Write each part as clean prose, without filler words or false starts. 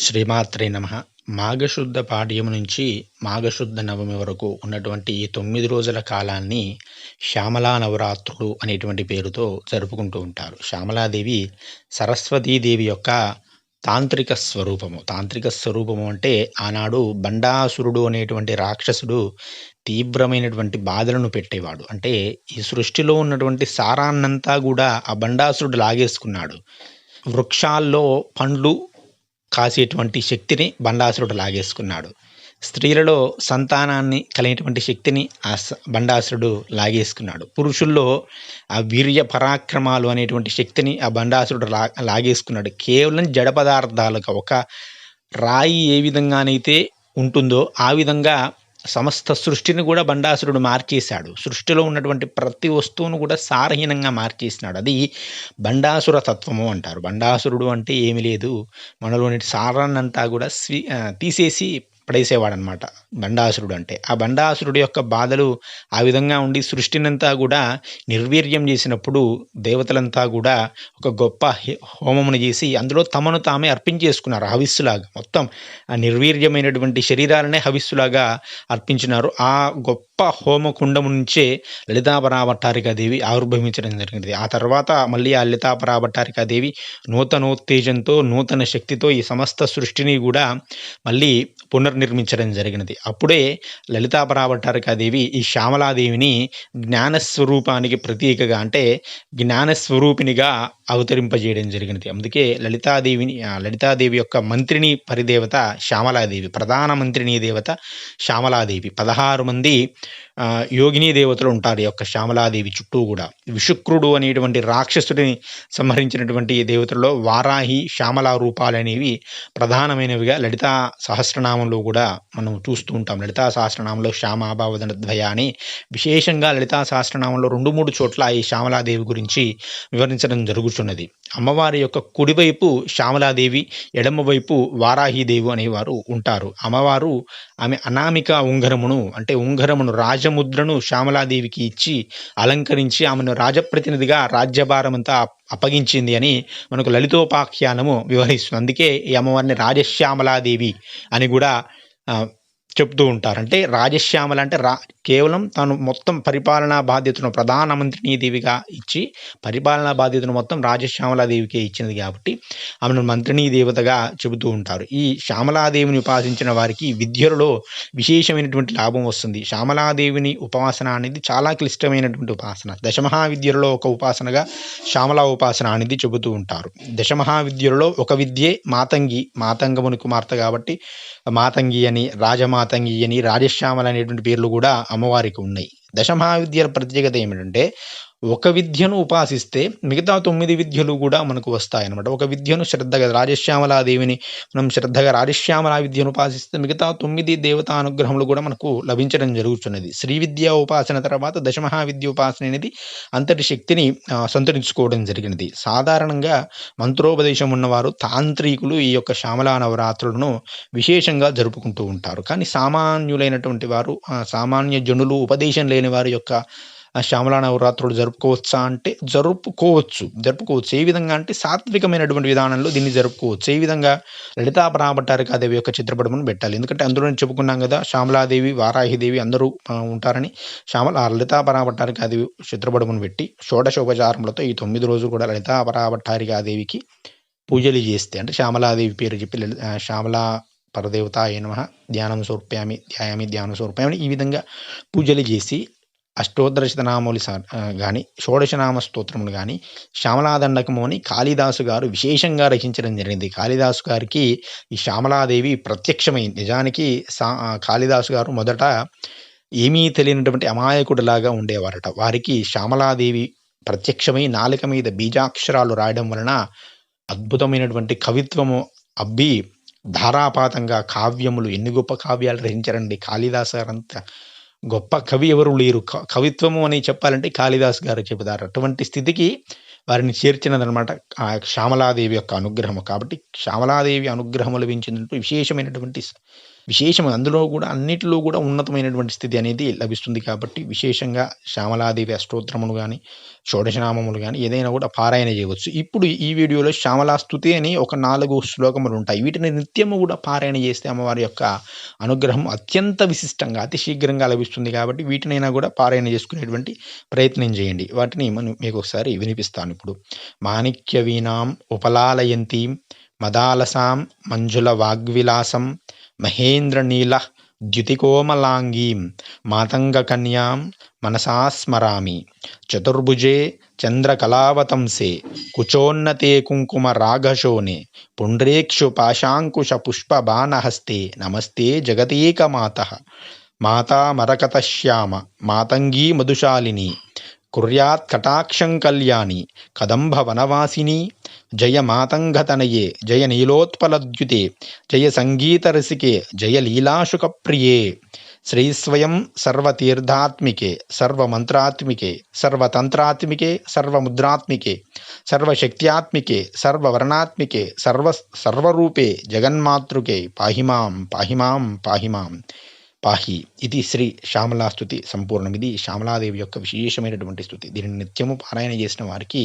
శ్రీమాత్రే నమః. మాఘశుద్ధ పాడ్యమి నుంచి మాఘశుద్ధ నవమి వరకు ఉన్నటువంటి ఈ 9 రోజుల కాలాన్ని శ్యామలా నవరాత్రులు అనేటువంటి పేరుతో జరుపుకుంటూ ఉంటారు. శ్యామలాదేవి సరస్వతీదేవి యొక్క తాంత్రిక స్వరూపము. తాంత్రిక స్వరూపము అంటే ఆనాడు బండాసురుడు అనేటువంటి రాక్షసుడు తీవ్రమైనటువంటి బాధలను పెట్టేవాడు. అంటే ఈ సృష్టిలో ఉన్నటువంటి సారాన్నంతా గూడా ఆ బండాసురుడు లాగేసుకున్నాడు. వృక్షాల్లో పండ్లు కాసేటువంటి శక్తిని బండాసురుడు లాగేసుకున్నాడు. స్త్రీలలో సంతానాన్ని కలిగేటువంటి శక్తిని బండాసురుడు లాగేసుకున్నాడు. పురుషుల్లో ఆ వీర్య పరాక్రమాలు అనేటువంటి శక్తిని ఆ బండాసురుడు లాగేసుకున్నాడు. కేవలం జడ పదార్థాలుగా ఒక రాయి ఏ విధంగానైతే ఉంటుందో ఆ విధంగా సమస్త సృష్టిని కూడా బండాసురుడు మార్చేశాడు. సృష్టిలో ఉన్నటువంటి ప్రతి వస్తువును కూడా సారహీనంగా మార్చేసినాడు. అది బండాసుర తత్వము అంటారు. బండాసురుడు అంటే ఏమి లేదు, మనలోని సారాన్నంతా కూడా తీసేసి పడేసేవాడనమాట బండాసురుడు అంటే. ఆ బండాసురుడు యొక్క బాధలు ఆ విధంగా ఉండి సృష్టినంతా కూడా నిర్వీర్యం చేసినప్పుడు దేవతలంతా కూడా ఒక గొప్ప హోమమును చేసి అందులో తమను తామే అర్పించేసుకున్నారు. హవిస్సులాగా మొత్తం ఆ నిర్వీర్యమైనటువంటి శరీరాలనే హవిస్సులాగా అర్పించినారు. ఆ గొప్ప హోమకుండము నుంచే లలితాపరాభట్టారికాదేవి ఆవిర్భవించడం జరిగింది. ఆ తర్వాత మళ్ళీ ఆ లలితాపరాభట్టారికాదేవి నూతనోత్తేజంతో నూతన శక్తితో ఈ సమస్త సృష్టిని కూడా మళ్ళీ పునర్నిర్మించడం జరిగినది. అప్పుడే లలితాపరాభట్టారికాదేవి ఈ శ్యామలాదేవిని జ్ఞానస్వరూపానికి ప్రతీకగా అంటే జ్ఞానస్వరూపినిగా అవతరింపజేయడం జరిగినది. అందుకే లలితాదేవి యొక్క మంత్రిని పరిదేవత శ్యామలాదేవి, ప్రధాన మంత్రిని దేవత శ్యామలాదేవి. 16 మంది యోగిని దేవతలు ఉంటారు ఈ యొక్క శ్యామలాదేవి చుట్టూ కూడా. విశుక్రుడు అనేటువంటి రాక్షసుడిని సంహరించినటువంటి దేవతల్లో వారాహి, శ్యామలా రూపాలు అనేవి ప్రధానమైనవిగా లలితా సహస్రనామంలో కూడా మనం చూస్తూ ఉంటాం. లలితా సహస్రనామంలో శ్యామాభావదనద్వయ అని విశేషంగా లలితా సహస్రనామంలో 2-3 చోట్ల ఈ శ్యామలాదేవి గురించి వివరించడం జరుగుతున్నది. అమ్మవారి యొక్క కుడివైపు శ్యామలాదేవి, ఎడమవైపు వారాహిదేవి అనేవారు ఉంటారు. అమ్మవారు ఆమె అనామిక ఉంగరమును అంటే ఉంగరమును రాజముద్రను శ్యామలాదేవికి ఇచ్చి అలంకరించి ఆమెను రాజప్రతినిధిగా రాజ్యభారమంతా అప్పగించింది అని మనకు లలితోపాఖ్యానము వివరిస్తుంది. అందుకే ఈ అమ్మవారిని రాజశ్యామలాదేవి అని కూడా చెప్తూ ఉంటారు. అంటే రాజశ్యామల అంటే కేవలం తాను మొత్తం పరిపాలనా బాధ్యతను ప్రధానమంత్రిని దేవిగా ఇచ్చి పరిపాలనా బాధ్యతను మొత్తం రాజశ్యామలాదేవికే ఇచ్చినది కాబట్టి ఆమెను మంత్రిని దేవతగా చెబుతూ ఉంటారు. ఈ శ్యామలాదేవిని ఉపాసించిన వారికి విద్యలో విశేషమైనటువంటి లాభం వస్తుంది. శ్యామలాదేవిని ఉపాసన అనేది చాలా క్లిష్టమైనటువంటి ఉపాసన. దశమహావిద్యలలో ఒక ఉపాసనగా శ్యామలా ఉపాసన అనేది చెబుతూ ఉంటారు. దశమహావిద్యలలో ఒక విద్యే మాతంగి, మాతంగముని కుమార్తె కాబట్టి మాతంగి అని, రాజమాతంగి అని, రాజశ్యామల అనేటువంటి పేర్లు కూడా అమ్మవారికి ఉన్నాయి. దశమహావిద్యల ప్రత్యేకత ఏమిటంటే ఒక విద్యను ఉపాసిస్తే మిగతా 9 విద్యలు కూడా మనకు వస్తాయన్నమాట. ఒక విద్యను శ్రద్ధగా రాజశ్యామలాదేవిని మనం శ్రద్ధగా రాజశ్యామలా విద్యను ఉపాసిస్తే మిగతా 9 దేవతా అనుగ్రహములు కూడా మనకు లభించడం జరుగుతున్నది. శ్రీ విద్యా ఉపాసన తర్వాత దశమహావిద్య ఉపాసన అనేది అంతటి శక్తిని సంతరించుకోవడం జరిగినది. సాధారణంగా మంత్రోపదేశం ఉన్నవారు తాంత్రికులు ఈ యొక్క శ్యామలా నవరాత్రులను విశేషంగా జరుపుకుంటూ ఉంటారు. కానీ సామాన్యులైనటువంటి వారు, సామాన్య జనులు, ఉపదేశం లేని వారి యొక్క శ్యామలా నవరాత్రులు జరుపుకోవచ్చా అంటే జరుపుకోవచ్చు. ఏ విధంగా అంటే సాత్వికమైనటువంటి విధానంలో దీన్ని జరుపుకోవచ్చు. ఏ విధంగా లలితాపరాభట్టారికాదేవి యొక్క చిత్రపటమును పెట్టాలి. ఎందుకంటే అందులో చెప్పుకున్నాం కదా, శ్యామలాదేవి, వారాహిదేవి అందరూ ఉంటారని. లలితాపరాభట్టారికాదేవి చిత్రపటమును పెట్టి షోడశోపచారములతో ఈ 9 రోజులు కూడా లలితాపరాభట్టారికాదేవికి పూజలు చేస్తే అంటే శ్యామలాదేవి పేరు చెప్పి శ్యామలా పరదేవతాయ నమః ధ్యానం సమర్పయామి, ధ్యానం సమర్పయామి ఈ విధంగా పూజలు చేసి అష్టోత్తరశతనామాలు కానీ షోడశనామ స్తోత్రములు కానీ శ్యామలాదండకము అని కాళిదాసు గారు విశేషంగా రచించడం జరిగింది. కాళిదాసు గారికి ఈ శ్యామలాదేవి ప్రత్యక్షమైంది. నిజానికి కాళిదాసు గారు మొదట ఏమీ తెలియనటువంటి అమాయకుడిలాగా ఉండేవారట. వారికి శ్యామలాదేవి ప్రత్యక్షమై నాలుక మీద బీజాక్షరాలు రాయడం వలన అద్భుతమైనటువంటి కవిత్వము అబ్బి ధారాపాతంగా కావ్యములు, ఎన్ని గొప్ప కావ్యాలు రచించారండి కాళిదాసు గారంతా. గొప్ప కవి ఎవరు లేరు. కవిత్వము అని చెప్పాలంటే కాళిదాస్ గారు చెబుతారు. అటువంటి స్థితికి వారిని చేర్చినదనమాట ఆ శ్యామలాదేవి యొక్క అనుగ్రహము. కాబట్టి శ్యామలాదేవి అనుగ్రహము లభించినట్టు విశేషమైనటువంటి విశేషం అందులో కూడా అన్నిటిలో కూడా ఉన్నతమైనటువంటి స్థితి అనేది లభిస్తుంది. కాబట్టి విశేషంగా శ్యామలాదేవి అష్టోత్తరములు గాని, షోడశనామములు గాని ఏదైనా కూడా పారాయణ చేయవచ్చు. ఇప్పుడు ఈ వీడియోలో శ్యామలా స్తుతి అని ఒక 4 శ్లోకములు ఉంటాయి. వీటిని నిత్యము కూడా పారాయణ చేస్తే అమ్మవారి యొక్క అనుగ్రహం అత్యంత విశిష్టంగా, అతి శీఘ్రంగా లభిస్తుంది. కాబట్టి వీటినైనా కూడా పారాయణ చేసుకునేటువంటి ప్రయత్నం చేయండి. వాటిని మీకు ఒకసారి వినిపిస్తాను ఇప్పుడు. మాణిక్య వీణాం ఉపలాలయంతీం మదాలసాం మంజుల వాగ్విలాసం మహేంద్రనీల ద్యుతికోమలాంగీం మాతంగకన్యాం మనసా స్మరామి. చతుర్భుజే చంద్రకళావతంసే కుచోన్నతే కుంకుమ రాఘశోనే పుండ్రేక్షు పాశాంకుశ పుష్పబాణహస్తే నమస్తే జగతేకమాతః. మాతా మరకతశ్యామ మాతంగీ మధుశాలిని కుర్యాత్ కటాక్షం కళ్యాణి కదంబ వనవాసిని. జయ మాతంగతనయే జయ నీలోత్పలద్యుతే జయ సంగీతరసికే జయ లీలాశుకప్రియే. శ్రీస్వయం సర్వతీర్థాత్మికే సర్వమంత్రాత్మికే సర్వతంత్రాత్మికే సర్వముద్రాత్మికే సర్వశక్త్యాత్మికే సర్వవర్ణాత్మికే సర్వరూపే జగన్మాతృకే పాహిమాం పాహిమాం పాహిమాం పాహి. ఇది శ్రీ శ్యామలా స్తుతి సంపూర్ణం. ఇది శ్యామలాదేవి యొక్క విశేషమైనటువంటి స్తుతి. దీనిని నిత్యము పారాయణ చేసిన వారికి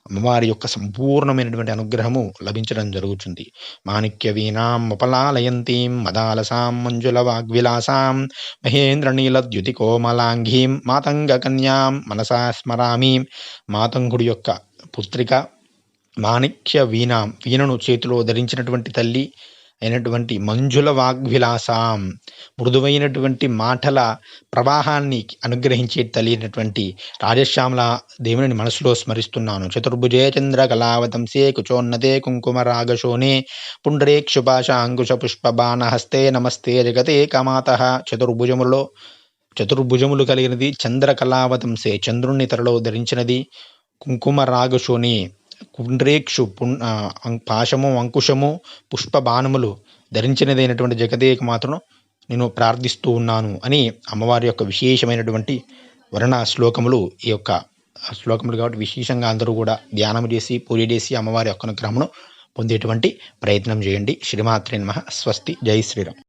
అమ్మవారి యొక్క సంపూర్ణమైనటువంటి అనుగ్రహము లభించడం జరుగుతుంది. మాణిక్య వీణాం ఉపలాలయంతీం మదాలసాం మంజుల వాగ్విలాసాం మహేంద్రనీల ద్యుతికోమలాంఘీం మాతంగ కన్యాం మనసా స్మరామి. మాతంగుడి యొక్క పుత్రిక మాణిక్య వీణాం, వీణను చేతిలో ధరించినటువంటి తల్లి అయినటువంటి మంజుల వాగ్విలాసాం, మృదువైనటువంటి మాటల ప్రవాహాన్ని అనుగ్రహించే తల్లి అయినటువంటి రాజశ్యామల దేవుని మనసులో స్మరిస్తున్నాను. చతుర్భుజే చంద్ర కళావతంసే కుచోన్నతే కుంకుమ రాగశోనే పుండ్రేక్షుపాశ అంకుశ పుష్పబాణహస్తే నమస్తే జగతే కమాతః. చతుర్భుజములు కలిగినది, చంద్ర కళావతంసే చంద్రుణ్ణి తలలో ధరించినది, కుంకుమ రాగశోని పుండ్రేక్షు పాశము అంకుశము పుష్పబాణములు ధరించినదైనటువంటి జగదేక మాతను నేను ప్రార్థిస్తూ ఉన్నాను అని అమ్మవారి యొక్క విశేషమైనటువంటి వర్ణ శ్లోకములు ఈ యొక్క శ్లోకములు. కాబట్టి విశేషంగా అందరూ కూడా ధ్యానం చేసి పూజ చేసి అమ్మవారి యొక్క అనుగ్రహమును పొందేటువంటి ప్రయత్నం చేయండి. శ్రీమాత్రే నమః. స్వస్తి. జై శ్రీరామ్.